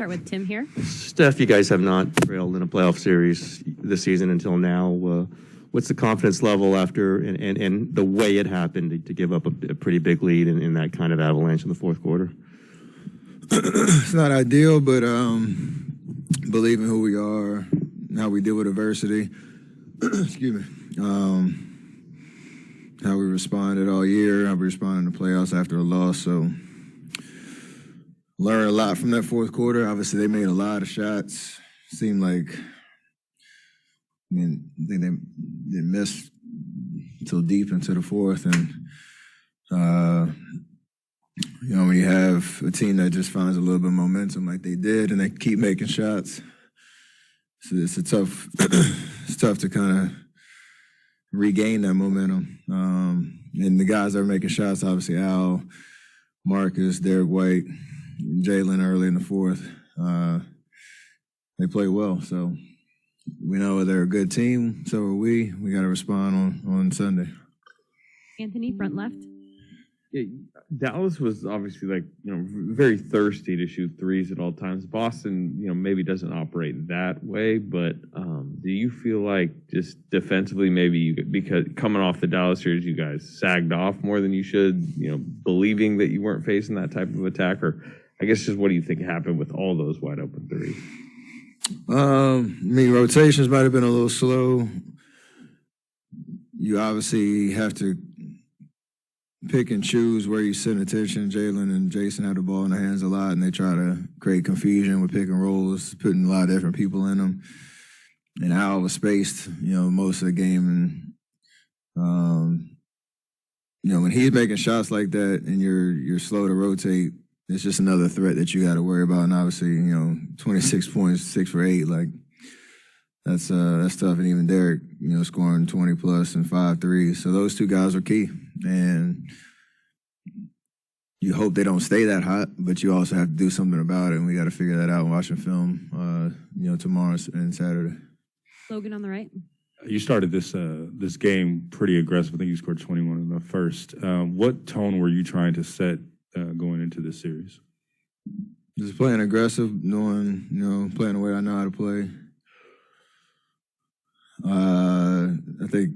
Start with Tim here. Steph, you guys have not trailed in a playoff series this season until now. What's the confidence level after and the way it happened to give up a pretty big lead in that kind of avalanche in the fourth quarter? It's not ideal, but believing who we are, how we deal with adversity, excuse me, how we responded all year, how we responded in the playoffs after a loss. So learned a lot from that fourth quarter. Obviously, they made a lot of shots. Seemed like, I think they missed until deep into the fourth. And, when you have a team that just finds a little bit of momentum like they did and they keep making shots, so it's tough to kind of regain that momentum. And the guys that are making shots, obviously Al, Marcus, Derek White, Jalen early in the fourth, they play well. So we know they're a good team. So are we. We got to respond on Sunday. Anthony, front left. Yeah, Dallas was obviously very thirsty to shoot threes at all times. Boston, maybe doesn't operate that way, but do you feel like just defensively maybe because coming off the Dallas series, you guys sagged off more than you should, believing that you weren't facing that type of attack? Or I guess just what do you think happened with all those wide open threes? Rotations might have been a little slow. You obviously have to pick and choose where you send attention. Jalen and Jason have the ball in their hands a lot, and they try to create confusion with pick and rolls, putting a lot of different people in them. And Al was spaced, most of the game. And, when he's making shots like that and you're slow to rotate, it's just another threat that you got to worry about. And obviously, 26 points, 6 for 8, that's tough. And even Derek, scoring 20 plus and 5 threes. So those two guys are key. And you hope they don't stay that hot, but you also have to do something about it. And we got to figure that out watching film, tomorrow and Saturday. Logan on the right. You started this game pretty aggressive. I think you scored 21 in the first. What tone were you trying to set going into this series? Just playing aggressive, knowing, playing the way I know how to play. I think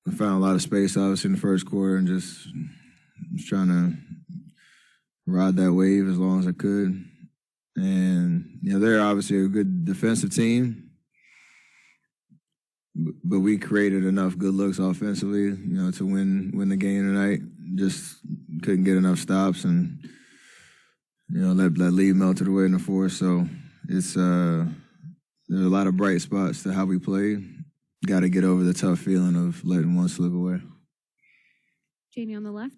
I found a lot of space, obviously, in the first quarter and just trying to ride that wave as long as I could. And, they're obviously a good defensive team, but we created enough good looks offensively, to win the game tonight. Just couldn't get enough stops and, let lead melted away in the fourth. So it's there's a lot of bright spots to how we play. Got to get over the tough feeling of letting one slip away. Janie on the left.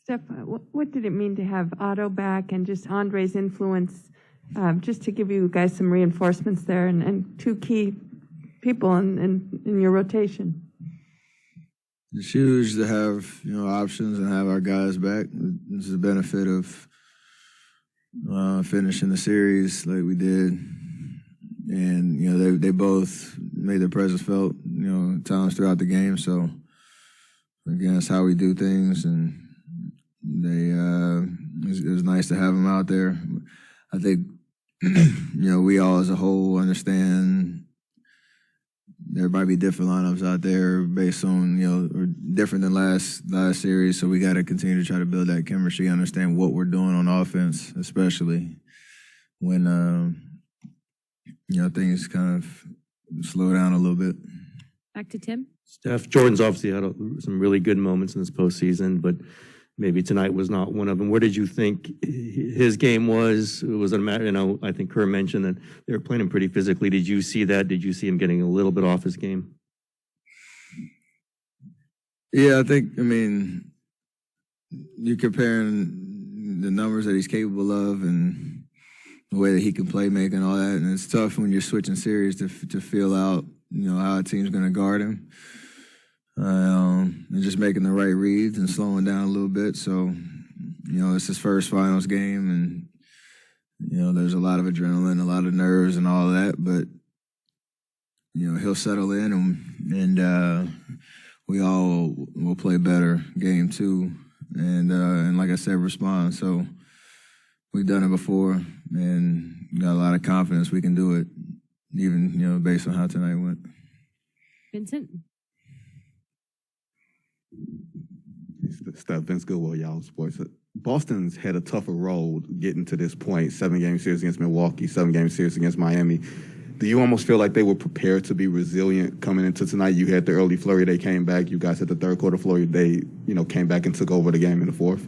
Steph, what did it mean to have Otto back and just Andre's influence, just to give you guys some reinforcements there and two key people in your rotation? It's huge to have, options and have our guys back. This is a benefit of finishing the series like we did. And, they both made their presence felt, times throughout the game. So, again, that's how we do things. And it was nice to have them out there. I think, we all as a whole understand there might be different lineups out there based on, or different than last series. So we got to continue to try to build that chemistry, understand what we're doing on offense, especially when, things kind of slow down a little bit. Back to Tim. Steph, Jordan's obviously had some really good moments in this postseason, but maybe tonight was not one of them. Where did you think his game was? Was it a matter, I think Kerr mentioned that they were playing him pretty physically. Did you see that? Did you see him getting a little bit off his game? Yeah, I think, you're comparing the numbers that he's capable of and the way that he can play make and all that, and it's tough when you're switching series to feel out, how a team's going to guard him, and just making the right reads and slowing down a little bit. So, it's his first finals game, and there's a lot of adrenaline, a lot of nerves, and all that. But he'll settle in, and we all will play better game 2, and like I said, respond. So. We've done it before, and got a lot of confidence we can do it, even, based on how tonight went. Vincent? Steph, Vince Goodwill, Yahoo Sports. Boston's had a tougher road getting to this point. 7-game series against Milwaukee, 7-game series against Miami. Do you almost feel like they were prepared to be resilient coming into tonight? You had the early flurry, they came back. You guys had the third quarter flurry, they came back and took over the game in the fourth.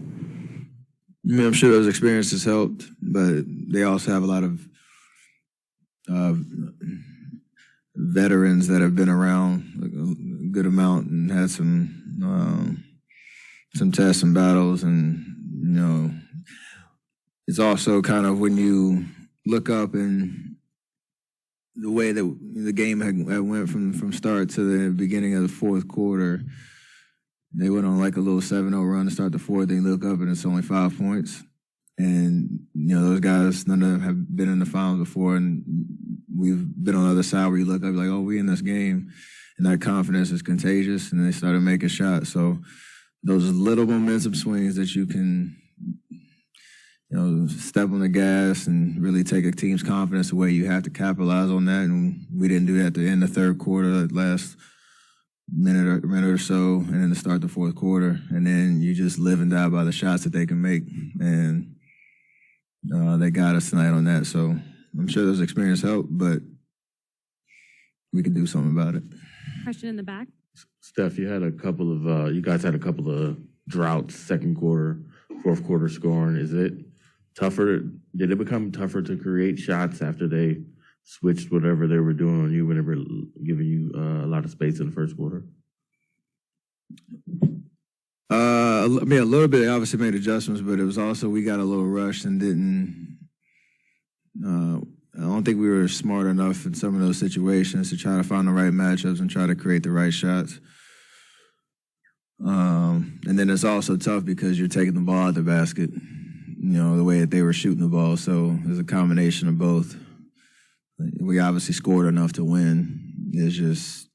I'm sure those experiences helped, but they also have a lot of veterans that have been around a good amount and had some tests and battles, and it's also kind of when you look up and the way that the game had went from start to the beginning of the fourth quarter. They went on like a little 7-0 run to start the fourth. They look up and it's only 5 points. And, those guys, none of them have been in the finals before. And we've been on the other side where you look up like, oh, we in this game. And that confidence is contagious. And they started making shots. So those little momentum swings that you can, step on the gas and really take a team's confidence away, you have to capitalize on that. And we didn't do that at the end of the third quarter, last minute or so, and then to start the fourth quarter, and then you just live and die by the shots that they can make, and they got us tonight on that. So I'm sure those experiences help, but we can do something about it. Question in the back. Steph, you guys had a couple of droughts, second quarter, fourth quarter scoring. Is it tougher? Did it become tougher to create shots after they switched whatever they were doing on you, whenever giving you a lot of space in the first quarter? A little bit. They obviously made adjustments, but it was also we got a little rushed and didn't. I don't think we were smart enough in some of those situations to try to find the right matchups and try to create the right shots. And then it's also tough because you're taking the ball out the basket, the way that they were shooting the ball. So there's a combination of both. We obviously scored enough to win. It's just,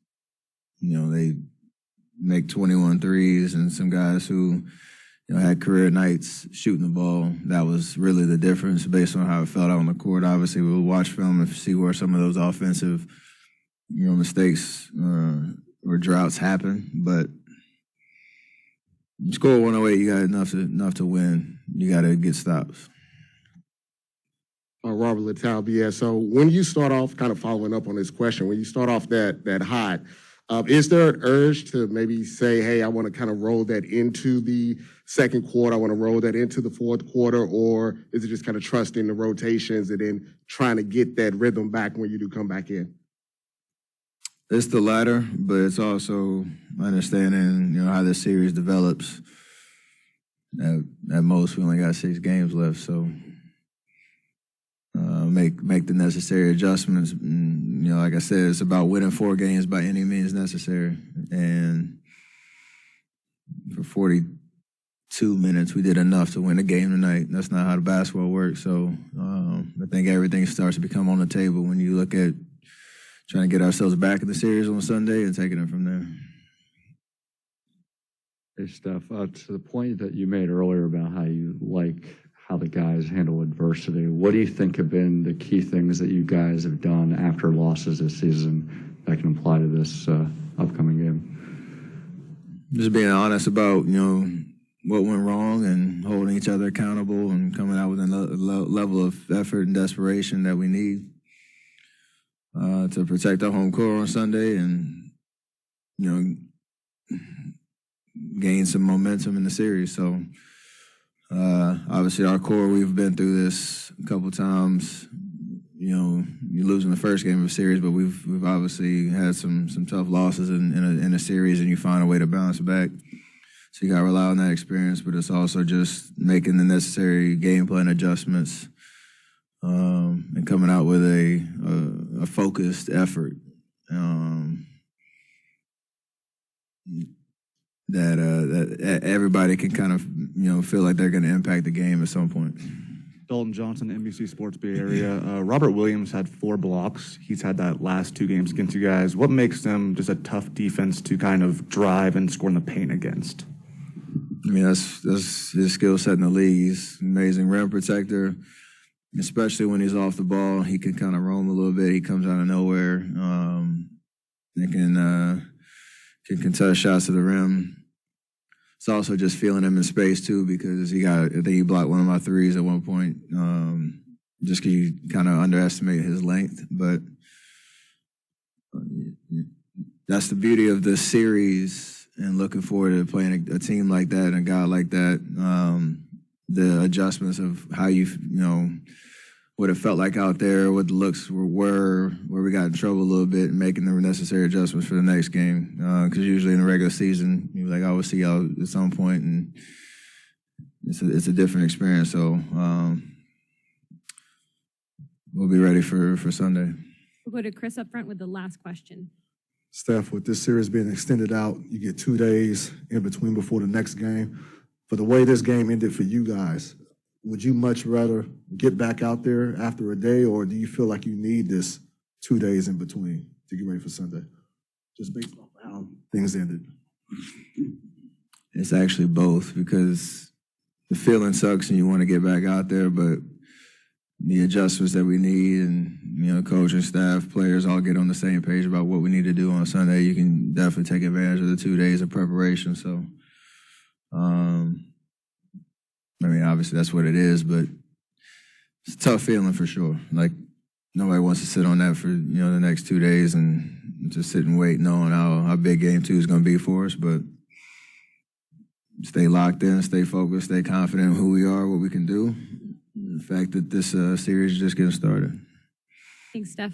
they make 21 threes, and some guys who, had career nights shooting the ball. That was really the difference based on how it felt out on the court. Obviously, we'll watch film and see where some of those offensive, mistakes or droughts happen. But you score 108, you got enough to win. You got to get stops. Robert Littell, BS. So when you start off, kind of following up on this question, when you start off that hot, is there an urge to maybe say, hey, I want to kind of roll that into the second quarter, I want to roll that into the fourth quarter, or is it just kind of trusting the rotations and then trying to get that rhythm back when you do come back in? It's the latter, but it's also understanding, how this series develops. At most, we only got 6 games left, so make the necessary adjustments. And, like I said, it's about winning 4 games by any means necessary. And for 42 minutes, we did enough to win the game tonight. That's not how the basketball works. So I think everything starts to become on the table when you look at trying to get ourselves back in the series on Sunday and taking it from there. Hey, Steph, to the point that you made earlier about how you like how the guys handle adversity, what do you think have been the key things that you guys have done after losses this season that can apply to this upcoming game? Just being honest about, what went wrong and holding each other accountable and coming out with a level of effort and desperation that we need to protect our home court on Sunday and, gain some momentum in the series. So, obviously our core, we've been through this a couple times. You lose in the first game of a series, but we've obviously had some tough losses in a series, and you find a way to bounce back. So you got to rely on that experience, but it's also just making the necessary game plan adjustments and coming out with a focused effort that everybody can kind of feel like they're going to impact the game at some point. Dalton Johnson, NBC Sports Bay Area. Robert Williams had 4 blocks. He's had that last 2 games against you guys. What makes them just a tough defense to kind of drive and score in the paint against? I mean, that's his skill set in the league. He's an amazing rim protector. especially when he's off the ball. He can kind of roam a little bit. He comes out of nowhere. And can contest shots to the rim. It's also just feeling him in space too, because I think he blocked one of my threes at one point. Just because you kind of underestimate his length, but that's the beauty of this series, and looking forward to playing a team like that and a guy like that. The adjustments of how what it felt like out there, what the looks were, where we got in trouble a little bit, and making the necessary adjustments for the next game. Because usually in the regular season, you're like, I will see y'all at some point, and it's a different experience. So we'll be ready for Sunday. We'll go to Chris up front with the last question. Steph, with this series being extended out, you get 2 days in between before the next game. For the way this game ended for you guys, would you much rather get back out there after a day, or do you feel like you need this 2 days in between to get ready for Sunday? Just based on how things ended. It's actually both, because the feeling sucks and you want to get back out there, but the adjustments that we need, and coaching staff, players all get on the same page about what we need to do on Sunday. You can definitely take advantage of the 2 days of preparation. So, obviously that's what it is, but it's a tough feeling for sure. Like, nobody wants to sit on that for the next 2 days and just sit and wait, knowing how big game 2 is going to be for us. But stay locked in, stay focused, stay confident in who we are, what we can do. The fact that this series is just getting started. Thanks, Steph.